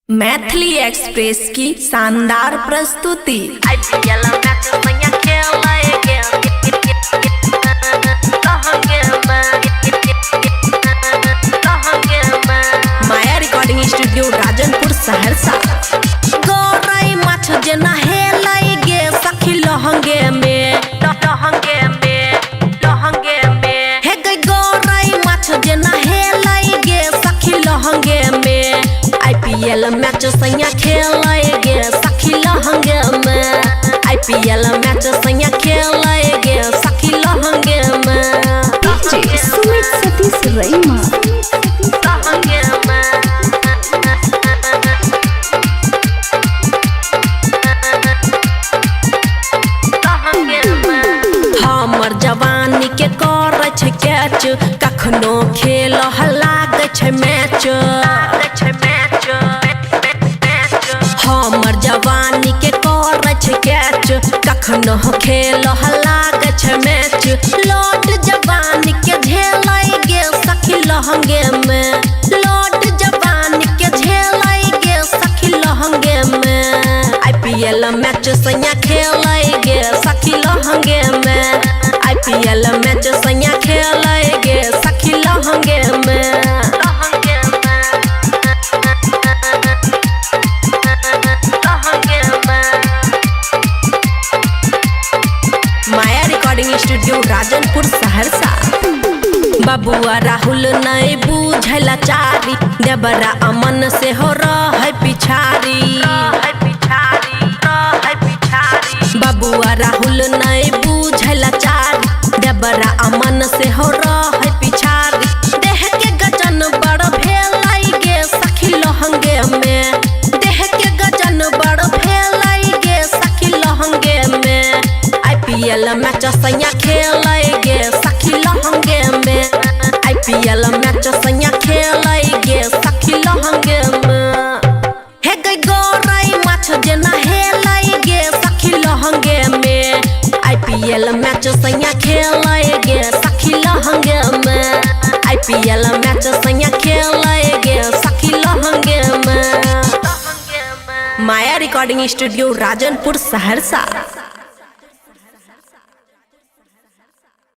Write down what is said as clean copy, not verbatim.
Maithili express की शानदार प्रस्तुति। माया रिकॉर्डिंग स्टूडियो राजनपुर सहरसा। गौरई माछ जेना हेलै गे सखी लहंगे में हे गई गौरई माछ जेना हेलै गे सखी लहंगे में। IPL मैच सैया खेलै गे सखी लहंगे में। IPL मैच सैया खेलै गे सखी लहंगे में। डीजे सुमित सतीश रईमा हमर जवानी के करै छै कैच कखनो खेल लागे छै मैच। हमर जवानी के करै छै कैच कखनो खेल लागे छै मैच। लौट जवानी के झेलै गे सखी लहंगे में। लौट जवानी के झेलै गे सखी लहंगे में। IPL मैच सैया खेलै गे सखी लहंगे में। IPL मैच सैया खेलै गे सखी लहंगे में। माया रिकॉर्डिंग स्टूडियो राजनपुर सहरसा। बबुआ राहुल नहीं बुझल चारी देवरा अमन से हो रह पिछारी। बबुआ राहुल नहीं बुझल चारी देवरा अमन से हो रह पिछारी। देह के गजन बड़ भेलै गे सखी लहंगे में। देह के गजन बड़ भेलै गे सखी लहंगे में। IPL मैच सैया खेलै गे सखी लहंगे में। IPL मैच सैया खेलै गे सखी लहंगे में। हे गई गौरई माछ जेना हेलै गे सखी लहंगे में। IPL मैच सैया खेलै गे सखी लहंगे में। IPL मैच सैया खेलै गे सखी लहंगे में। माया रिकॉर्डिंग स्टूडियो राजनपुर सहरसा।